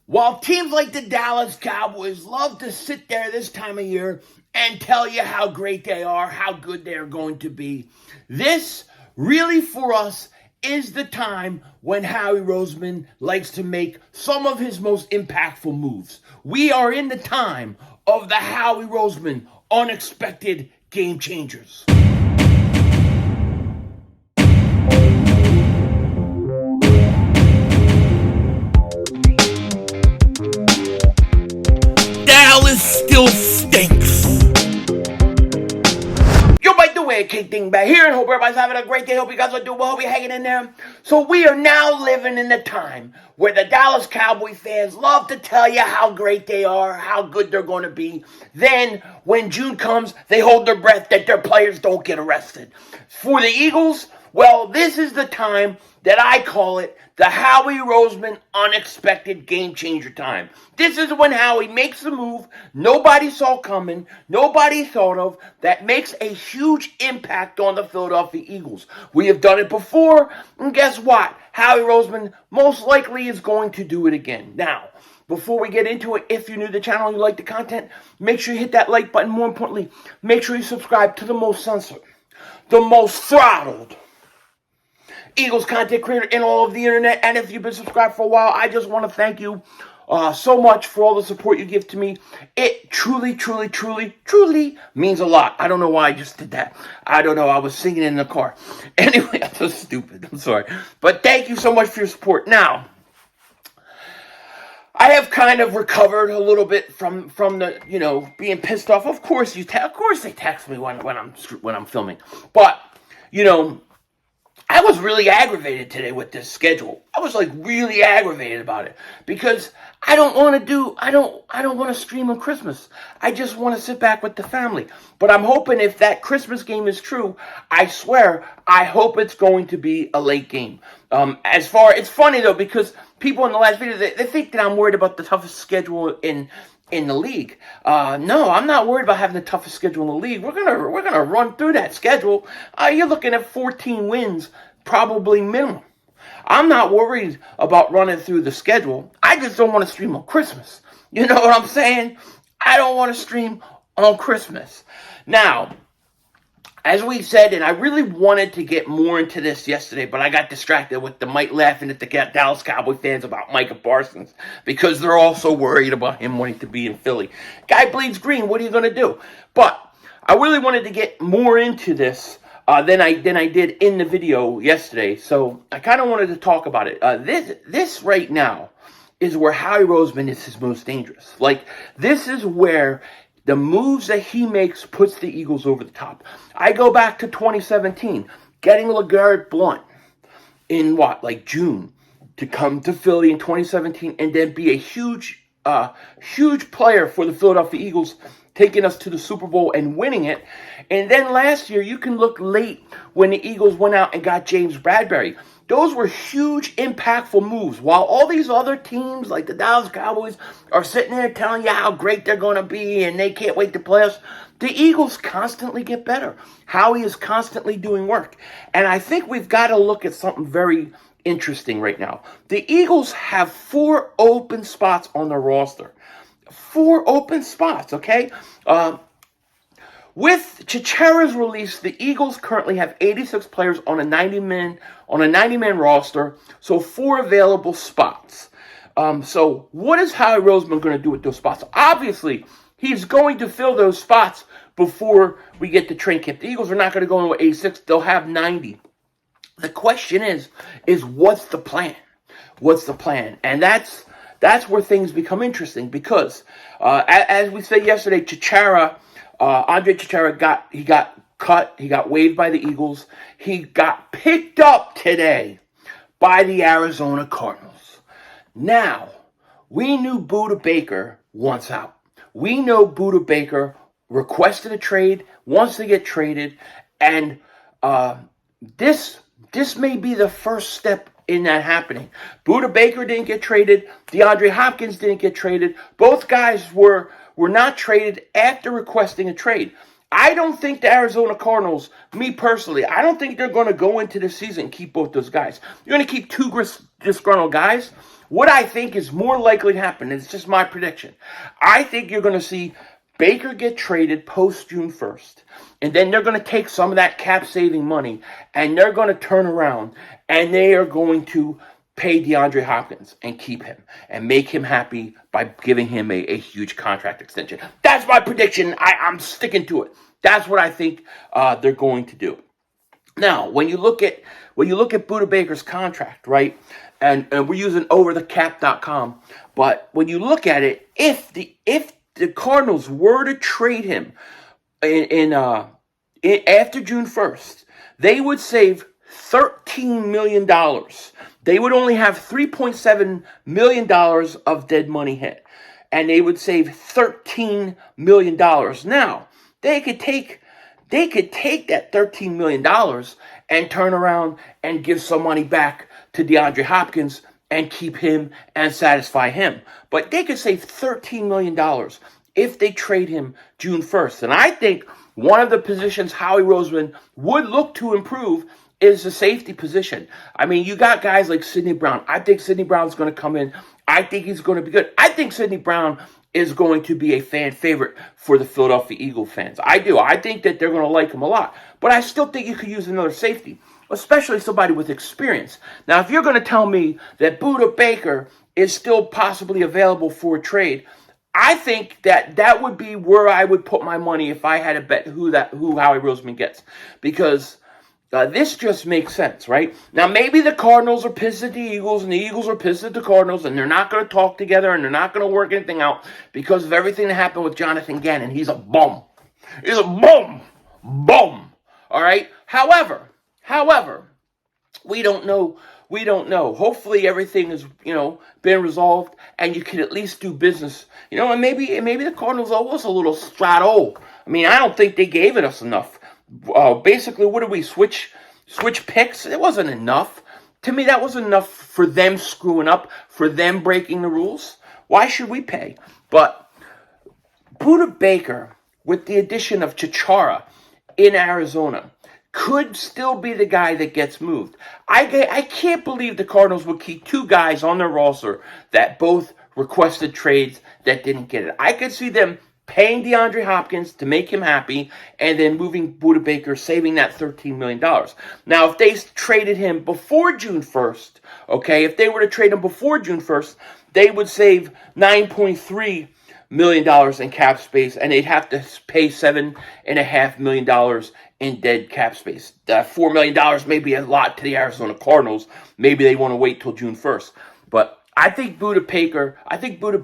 While teams like the Dallas Cowboys love to sit there this time of year and tell you how great they are, how good they are going to be, this really for us is the time when Howie Roseman likes to make some of his most impactful moves. We are in the time of the Howie Roseman unexpected game changers. Dallas still stinks. Yo, by the way, King Dingbat here, and hope everybody's having a great day. Hope you guys are doing well. Hope you're hanging in there. So we are now living in the time where the Dallas Cowboy fans love to tell you how great they are, how good they're going to be. Then, when June comes, they hold their breath that their players don't get arrested. For the Eagles, well, this is the time that I call it the Howie Roseman unexpected game changer time. This is when Howie makes the move nobody saw coming, nobody thought of, that makes a huge impact on the Philadelphia Eagles. We have done it before, and guess what? Howie Roseman most likely is going to do it again. Now, before we get into it, if you're new to the channel and you like the content, make sure you hit that like button. More importantly, make sure you subscribe to the most censored, the most throttled Eagles content creator in all of the internet. And if you've been subscribed for a while, I just want to thank you so much for all the support you give to me. It truly, truly, truly, truly means a lot. I don't know why I just did that. I don't know. I was singing in the car. Anyway, I'm so stupid. I'm sorry. But thank you so much for your support. Now, I have kind of recovered a little bit from the, being pissed off. Of course, of course they text me when I'm filming. But, I was really aggravated today with this schedule. I was really aggravated about it because I don't want to stream on Christmas. I just want to sit back with the family. But I'm hoping if that Christmas game is true, I swear, I hope it's going to be a late game. It's funny though because people in the last video, they think that I'm worried about the toughest schedule in the league. No, I'm not worried about having the toughest schedule in the league. We're gonna run through that schedule. You're looking at 14 wins, probably minimum. I'm not worried about running through the schedule. I just don't want to stream on Christmas. You know what I'm saying? I don't want to stream on Christmas. Now, as we said, and I really wanted to get more into this yesterday, but I got distracted with the Mike laughing at the Dallas Cowboy fans about Micah Parsons because they're also worried about him wanting to be in Philly. Guy bleeds green. What are you going to do? But I really wanted to get more into this than I did in the video yesterday. So I kind of wanted to talk about it. This right now is where Howie Roseman is his most dangerous. This is where the moves that he makes puts the Eagles over the top. I go back to 2017, getting LeGarrette Blount in June to come to Philly in 2017 and then be a huge player for the Philadelphia Eagles, taking us to the Super Bowl and winning it. And then last year, you can look late when the Eagles went out and got James Bradberry. Those were huge, impactful moves. While all these other teams, like the Dallas Cowboys, are sitting there telling you how great they're going to be and they can't wait to play us, the Eagles constantly get better. Howie is constantly doing work. And I think we've got to look at something very interesting right now. The Eagles have 4 open spots on their roster. 4 open spots, okay? With Chichara's release, the Eagles currently have 86 players on a 90-man roster, so 4 available spots. So what is Howie Roseman going to do with those spots? Obviously, he's going to fill those spots before we get to training camp. The Eagles are not going to go in with 86. They'll have 90. The question is what's the plan? What's the plan? And that's where things become interesting because, as we said yesterday, Andre Chichara got cut. He got waived by the Eagles. He got picked up today by the Arizona Cardinals. Now, we knew Budda Baker wants out. We know Budda Baker requested a trade, wants to get traded, and this may be the first step in that happening. Budda Baker didn't get traded. DeAndre Hopkins didn't get traded. Both guys were not traded after requesting a trade. I don't think the Arizona Cardinals, me personally, I don't think they're going to go into the season and keep both those guys. You're going to keep 2 disgruntled guys. what I think is more likely to happen, and it's just my prediction, I think you're going to see Baker get traded post June 1st, and then they're going to take some of that cap-saving money, and they're going to turn around, and they are going to pay DeAndre Hopkins and keep him and make him happy by giving him a huge contract extension. That's my prediction. I'm sticking to it. That's what I think they're going to do. Now, when you look at Budda Baker's contract, right, and we're using overthecap.com, but when you look at it, if the Cardinals were to trade him after June 1st, they would save $13 million. They would only have $3.7 million of dead money hit, and they would save $13 million. Now, they could take that $13 million and turn around and give some money back to DeAndre Hopkins and keep him and satisfy him. But they could save $13 million if they trade him June 1st. And I think one of the positions Howie Roseman would look to improve is the safety position. I mean, you got guys like Sidney Brown. I think Sidney Brown's going to come in. I think he's going to be good. I think Sidney Brown is going to be a fan favorite for the Philadelphia Eagle fans. I do. I think that they're going to like him a lot. But I still think you could use another safety, especially somebody with experience. Now, if you're going to tell me that Budda Baker is still possibly available for a trade, I think that would be where I would put my money if I had to bet who Howie Roseman gets. Because this just makes sense, right? Now, maybe the Cardinals are pissed at the Eagles, and the Eagles are pissed at the Cardinals, and they're not going to talk together, and they're not going to work anything out because of everything that happened with Jonathan Gannon. He's a bum. He's a bum. Bum. All right? However, we don't know. We don't know. Hopefully everything is, been resolved, and you can at least do business. And maybe the Cardinals owe us a little strato. I mean, I don't think they gave it us enough. Basically, what did we switch picks? It wasn't enough. To me, that wasn't enough for them screwing up, for them breaking the rules. Why should we pay? But Budda Baker, with the addition of Chichara in Arizona, could still be the guy that gets moved. I can't believe the Cardinals would keep two guys on their roster that both requested trades that didn't get it. I could see them paying DeAndre Hopkins to make him happy, and then moving Budda Baker, saving that $13 million. Now, if they traded him before June 1st, okay, if they were to trade him before June 1st, they would save $9.3 million in cap space, and they'd have to pay $7.5 million in dead cap space. $4 million may be a lot to the Arizona Cardinals. Maybe they want to wait till June 1st. But I think Budda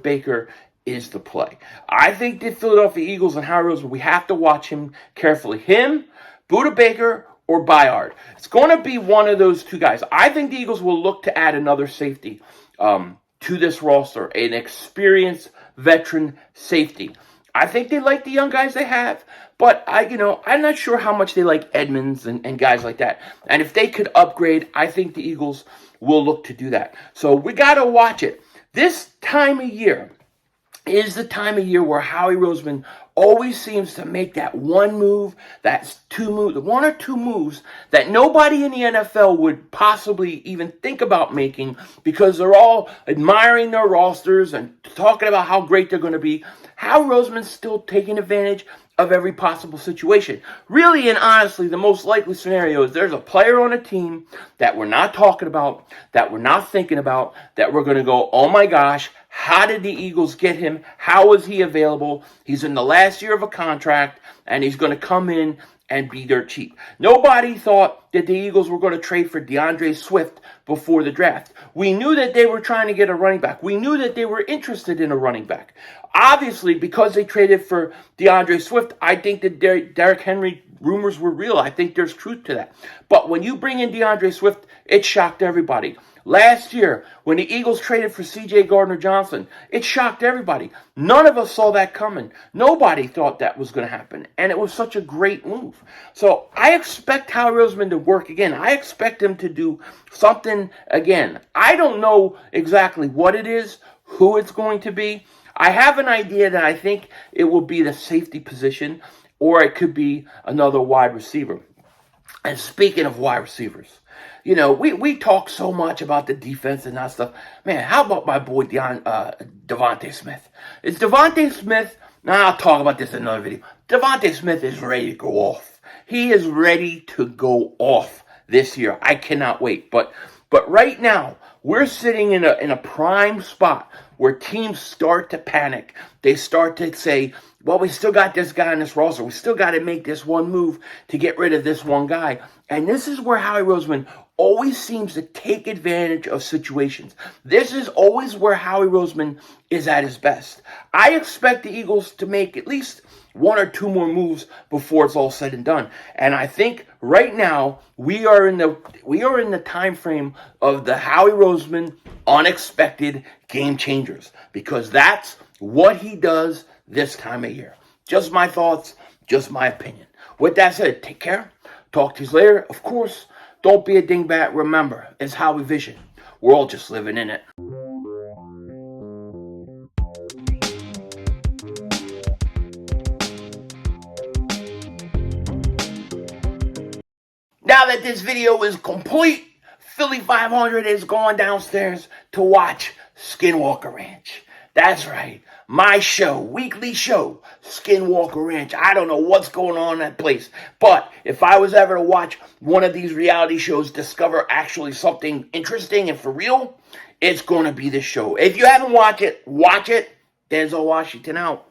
Baker is the play. I think the Philadelphia Eagles and Howie Roseman, we have to watch him carefully. Him, Budda Baker, or Byard. It's going to be one of those two guys. I think the Eagles will look to add another safety to this roster, an experienced veteran safety. I think they like the young guys they have, but I'm not sure how much they like Edmonds and guys like that. And if they could upgrade, I think the Eagles will look to do that. So we got to watch it. This time of year is the time of year where Howie Roseman always seems to make that one move, one or two moves that nobody in the NFL would possibly even think about making, because they're all admiring their rosters and talking about how great they're going to be. Howie Roseman's still taking advantage of every possible situation. Really and honestly, the most likely scenario is there's a player on a team that we're not talking about, that we're not thinking about, that we're going to go, oh my gosh, how did the Eagles get him? How is he available? He's in the last year of a contract, and he's going to come in and be dirt cheap. Nobody thought that the Eagles were going to trade for DeAndre Swift before the draft. We knew that they were trying to get a running back. We knew that they were interested in a running back. Obviously, because they traded for DeAndre Swift, I think that Derrick Henry rumors were real. I think there's truth to that. But when you bring in DeAndre Swift, it shocked everybody. Last year, when the Eagles traded for C.J. Gardner-Johnson, it shocked everybody. None of us saw that coming. Nobody thought that was going to happen. And it was such a great move. So I expect Howie Roseman to work again. I expect him to do something again. I don't know exactly what it is, who it's going to be. I have an idea that I think it will be the safety position, or it could be another wide receiver. And speaking of wide receivers, we talk so much about the defense and that stuff. Man, how about my boy Devonta Smith? Is Devonta Smith, now I'll talk about this in another video. Devonta Smith is ready to go off. He is ready to go off this year. I cannot wait. But right now, we're sitting in a prime spot where teams start to panic. They start to say, well, we still got this guy on this roster. We still got to make this one move to get rid of this one guy. And this is where Howie Roseman always seems to take advantage of situations. This is always where Howie Roseman is at his best. I expect the Eagles to make at least one or two more moves before it's all said and done. And I think right now we are in the time frame of the Howie Roseman unexpected game changers, because that's what he does this time of year. Just my thoughts, just my opinion. With that said, take care. Talk to you later. Of course, don't be a dingbat. Remember, it's Howie Vision. We're all just living in it. Now that this video is complete, Philly 500 is going downstairs to watch Skinwalker Ranch. That's right. My show, weekly show, Skinwalker Ranch. I don't know what's going on in that place. But if I was ever to watch one of these reality shows, discover actually something interesting and for real, it's going to be this show. If you haven't watched it, watch it. Denzel Washington out.